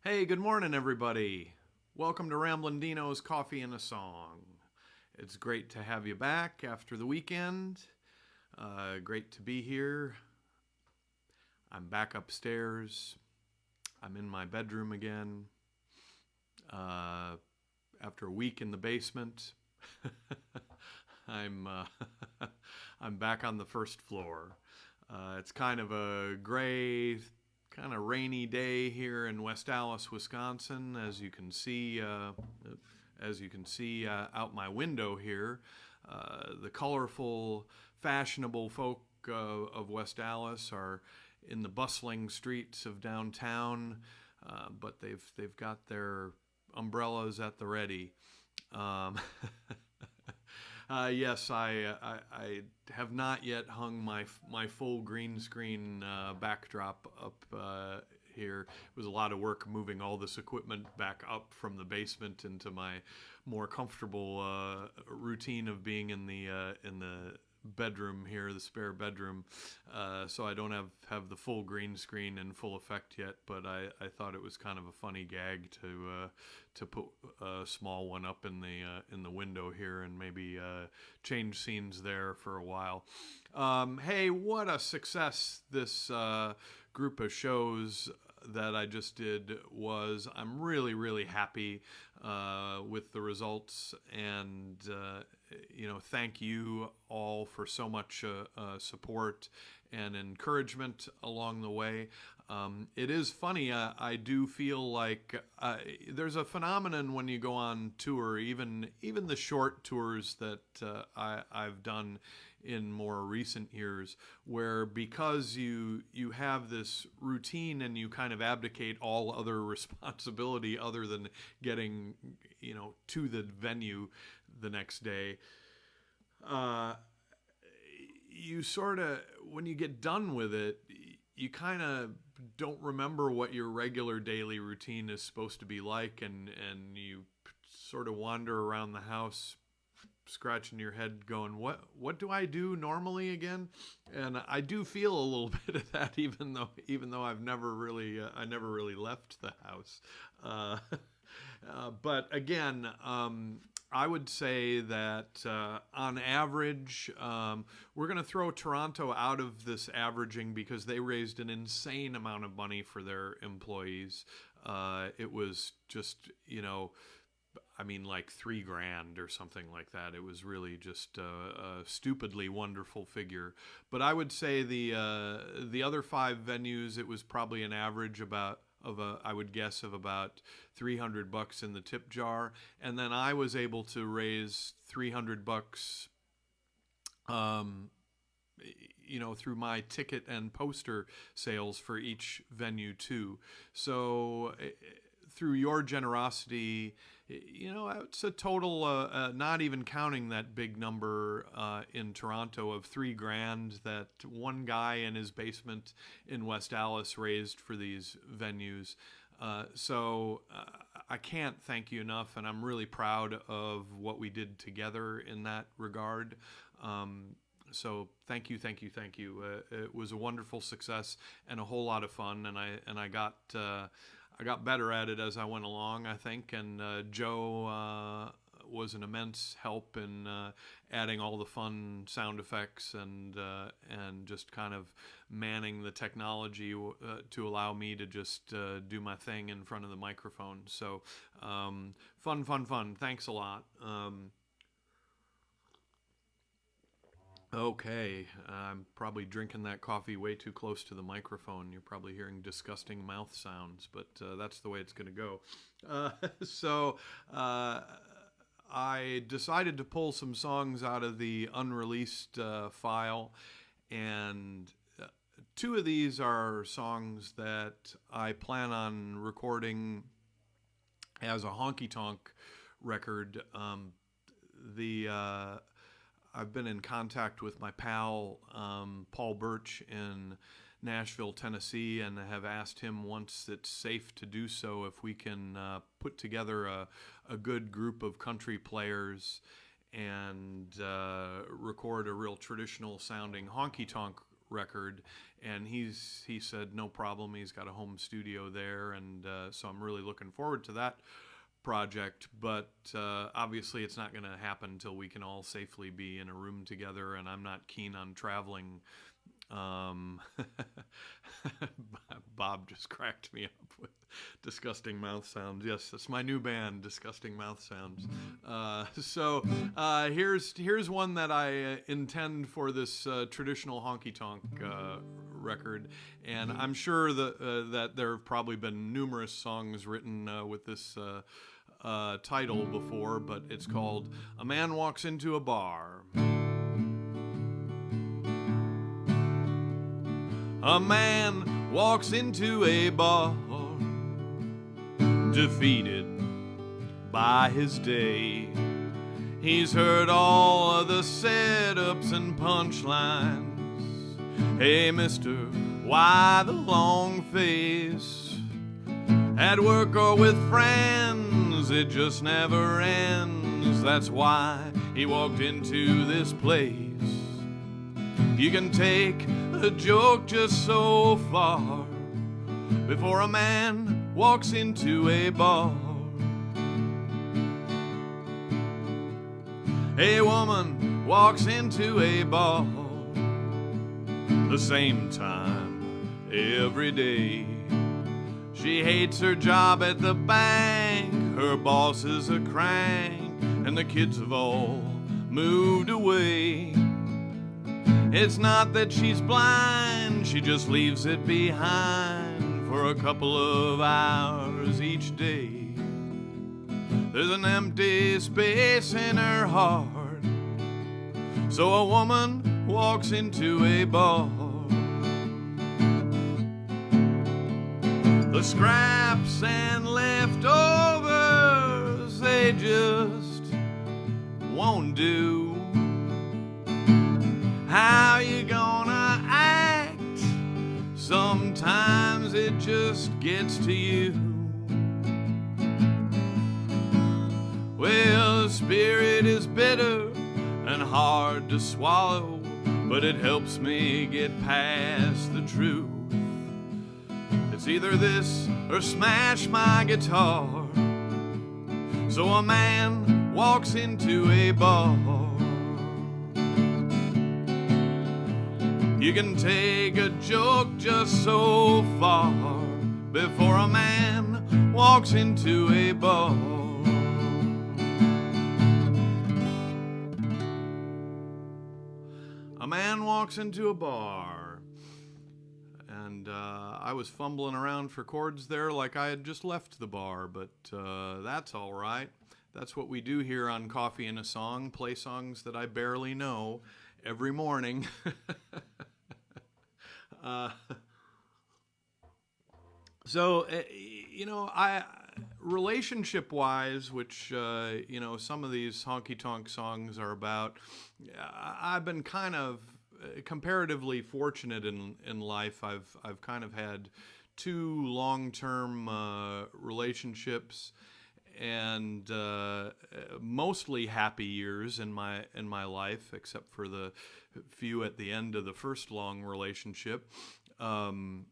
Hey, good morning, everybody. Welcome to Ramblin Deano's Coffee and a Song. It's great to have you back after the weekend. Great to be here. I'm back upstairs. I'm in my bedroom again. After a week in the basement, I'm I'm back on the first floor. It's kind of a gray, kind of rainy day here in West Allis, Wisconsin, as you can see. Out my window here, the colorful, fashionable folk of West Allis are in the bustling streets of downtown, but they've got their umbrellas at the ready. Um, yes, I have not yet hung my full green screen backdrop up here. It was a lot of work moving all this equipment back up from the basement into my more comfortable routine of being in the bedroom here, the spare bedroom. So I don't have the full green screen in full effect yet, but I thought it was kind of a funny gag to put a small one up in the window here and maybe change scenes there for a while. Hey, what a success this group of shows that I just did was. I'm really, really happy with the results, and thank you all for so much support and encouragement along the way. It is funny. I do feel like there's a phenomenon when you go on tour, even the short tours that I've done in more recent years, where because you have this routine and you kind of abdicate all other responsibility other than getting to the venue the next day. You sort of, when you get done with it, you kind of don't remember what your regular daily routine is supposed to be like, and you sort of wander around the house scratching your head going, what do I do normally again? And I do feel a little bit of that, even though I've never really I never really left the house. But again, I would say that on average, we're going to throw Toronto out of this averaging because they raised an insane amount of money for their employees. It was just, like $3,000 or something like that. It was really just a stupidly wonderful figure. But I would say the other five venues, it was probably an average I would guess of about $300 in the tip jar, and then I was able to raise $300, through my ticket and poster sales for each venue too. So through your generosity, it's a total, not even counting that big number in Toronto, of $3,000 that one guy in his basement in West Allis raised for these venues. So I can't thank you enough, and I'm really proud of what we did together in that regard. So thank you. It was a wonderful success and a whole lot of fun, and I got better at it as I went along, I think, and Joe was an immense help in adding all the fun sound effects and just kind of manning the technology to allow me to just do my thing in front of the microphone. So fun. Thanks a lot. Okay, I'm probably drinking that coffee way too close to the microphone. You're probably hearing disgusting mouth sounds, but that's the way it's going to go. So I decided to pull some songs out of the unreleased file, and two of these are songs that I plan on recording as a honky-tonk record. I've been in contact with my pal Paul Birch in Nashville, Tennessee, and have asked him, once it's safe to do so, if we can put together a good group of country players and record a real traditional sounding honky-tonk record, and he said no problem. He's got a home studio there, and so I'm really looking forward to that project. But obviously, it's not going to happen until we can all safely be in a room together, and I'm not keen on traveling. Bob just cracked me up with disgusting mouth sounds. Yes, that's my new band, Disgusting Mouth Sounds. So here's one that I intend for this traditional honky-tonk record, and I'm sure that there have probably been numerous songs written with this title before, but it's called "A Man Walks Into a Bar." A man walks into a bar, defeated by his day. He's heard all of the setups and punchlines. Hey, mister, why the long face? At work or with friends, it just never ends. That's why he walked into this place. You can take a joke just so far before a man walks into a bar. A woman walks into a bar the same time every day. She hates her job at the bank, her boss is a crank, and the kids have all moved away. It's not that she's blind, she just leaves it behind for a couple of hours each day. There's an empty space in her heart, so a woman walks into a bar. The scraps and leftovers, they just won't do. How you gonna act? Sometimes it just gets to you. Well, the spirit is bitter and hard to swallow, but it helps me get past the truth. It's either this or smash my guitar. So a man walks into a bar. You can take a joke just so far before a man walks into a bar. A man walks into a bar, and I was fumbling around for chords there like I had just left the bar, but that's all right. That's what we do here on Coffee and a Song, play songs that I barely know every morning. So, relationship-wise, which, some of these honky-tonk songs are about, I've been kind of comparatively fortunate in life. I've kind of had 2 long-term relationships, and mostly happy years in my life, except for the few at the end of the first long relationship. So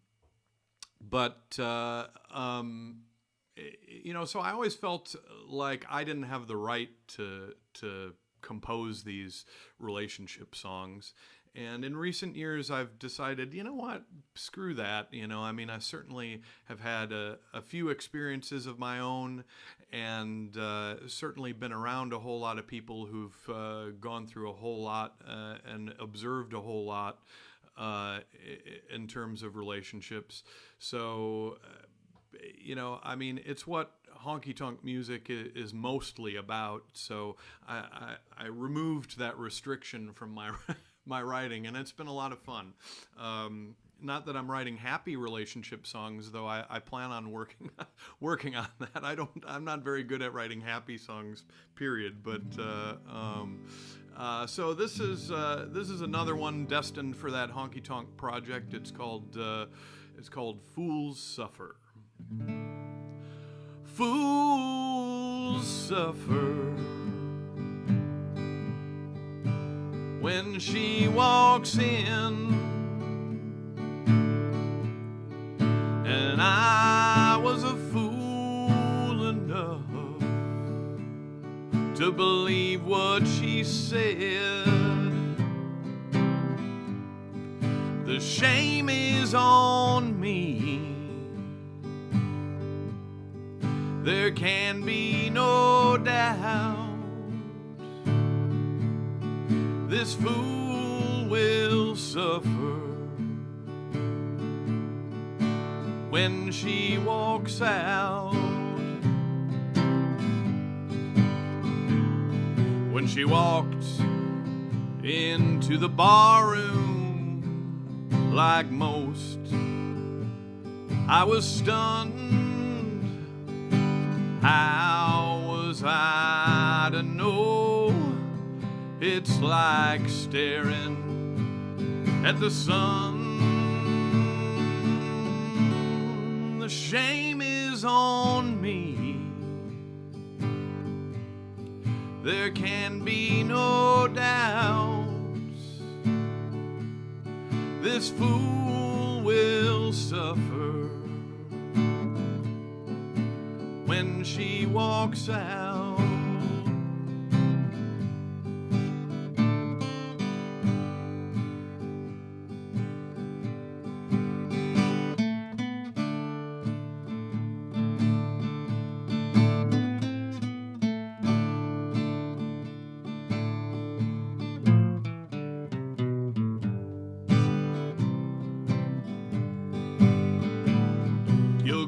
I always felt like I didn't have the right to compose these relationship songs. And in recent years, I've decided, you know what, screw that. I certainly have had a few experiences of my own, and certainly been around a whole lot of people who've gone through a whole lot and observed a whole lot in terms of relationships. So, it's what honky-tonk music is mostly about. So I removed that restriction from my writing, and it's been a lot of fun. Not that I'm writing happy relationship songs, though. I plan on working on that. I'm not very good at writing happy songs, period. But so this is another one destined for that honky tonk project. It's called Fools Suffer. Fools suffer when she walks in. to believe what she said. The shame is on me. There can be no doubt. This fool will suffer when she walks out. When she walked into the barroom, like most, I was stunned. How was I to know? It's like staring at the sun. The shame is on me. There can be no doubt. This fool will suffer when she walks out.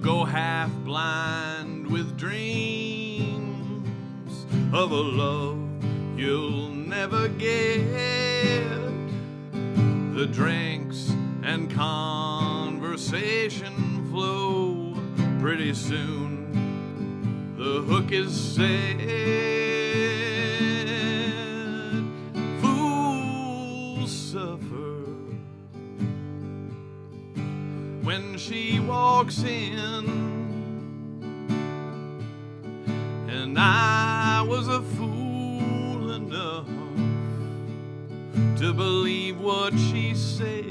Go half blind with dreams of a love you'll never get. The drinks and conversation flow. Pretty soon the hook is set. Fools suffer when she walks in, and I was a fool enough to believe what she said.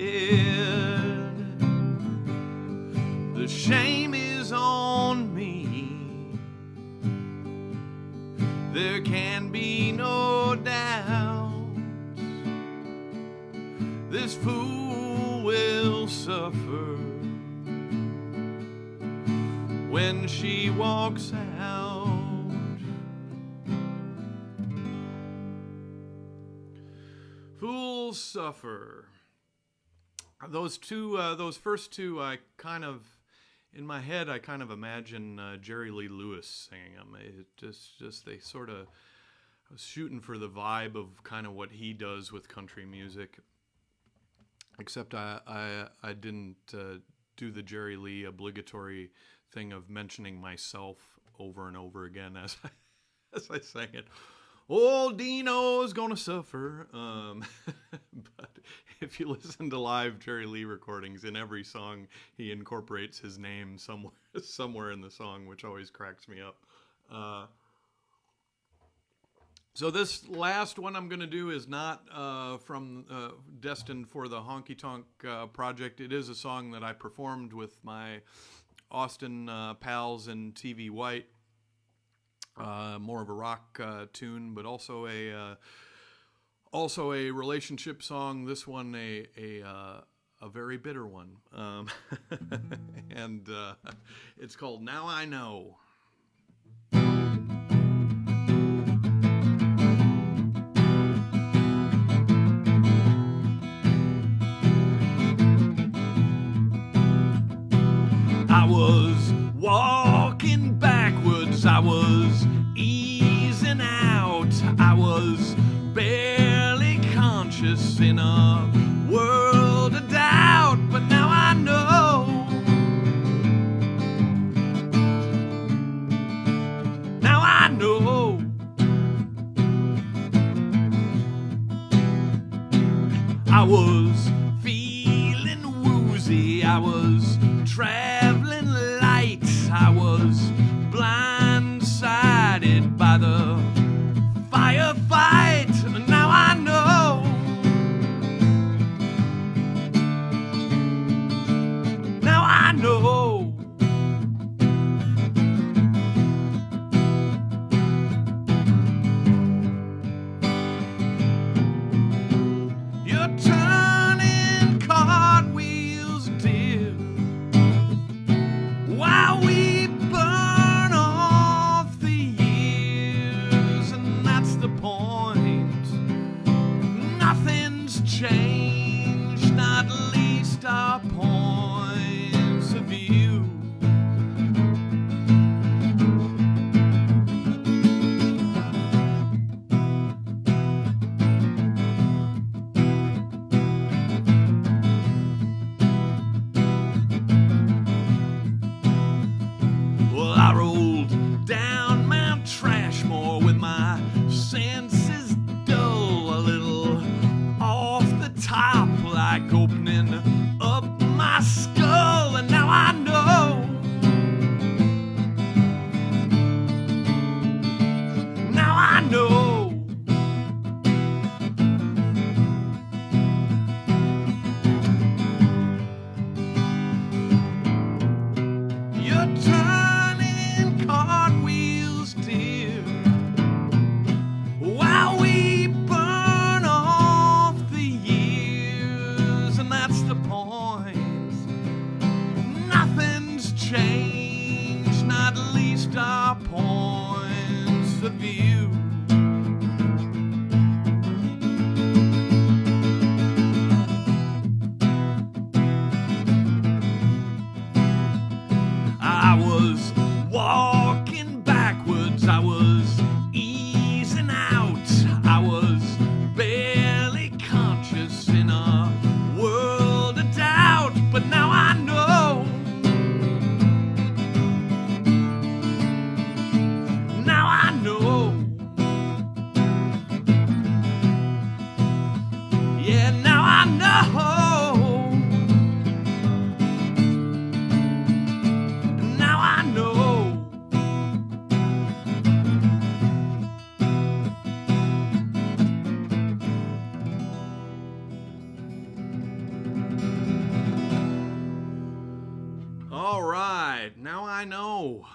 The shame is on me. There can be no doubt. This fool will suffer when she walks out. Fools suffer. Those first two, I kind of, in my head, I kind of imagine Jerry Lee Lewis singing them. It just they sort of, I was shooting for the vibe of kind of what he does with country music. Except I didn't do the Jerry Lee obligatory thing of mentioning myself over and over again as I sang it. Old Dino's gonna suffer. But if you listen to live Jerry Lee recordings, in every song he incorporates his name somewhere in the song, which always cracks me up. So this last one I'm going to do is not from destined for the Honky Tonk project. It is a song that I performed with my Austin pals in TV White. More of a rock tune, but also a relationship song. This one a very bitter one, and it's called "Now I Know." I was walking backwards, I was easing out, I was barely conscious in a world of doubt, but now I know. Now I know. I was feeling woozy, I was traveling light, I was blindsided by the firefight. Now I know. Now I know. change, not least our points of view. I was walking backwards, I was easing out, I was barely conscious in a world of doubt, but now I know, now I know, yeah, now I know. All right, now I know.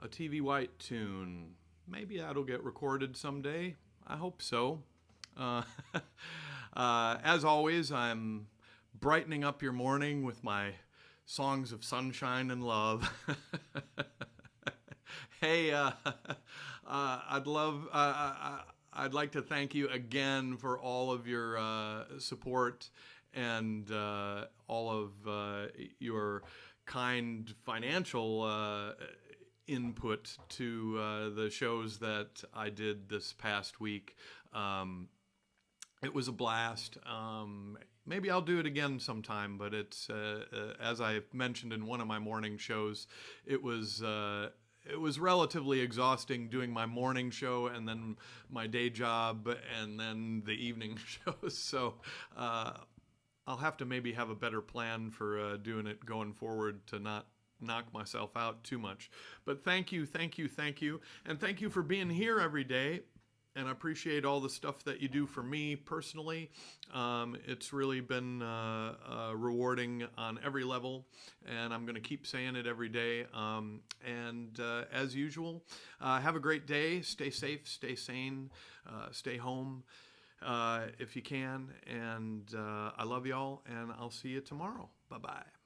A TV White tune. Maybe that'll get recorded someday. I hope so. As always, I'm brightening up your morning with my songs of sunshine and love. Hey, I'd like to thank you again for all of your support and all of your kind financial input to the shows that I did this past week. It was a blast. Maybe I'll do it again sometime, but it's as I mentioned in one of my morning shows, it was relatively exhausting doing my morning show and then my day job and then the evening shows. So I'll have to maybe have a better plan for doing it going forward to not knock myself out too much. But thank you. And thank you for being here every day. And I appreciate all the stuff that you do for me personally. It's really been rewarding on every level. And I'm going to keep saying it every day. And as usual, have a great day. Stay safe, stay sane, stay home. If you can, and I love y'all, and I'll see you tomorrow. Bye-bye.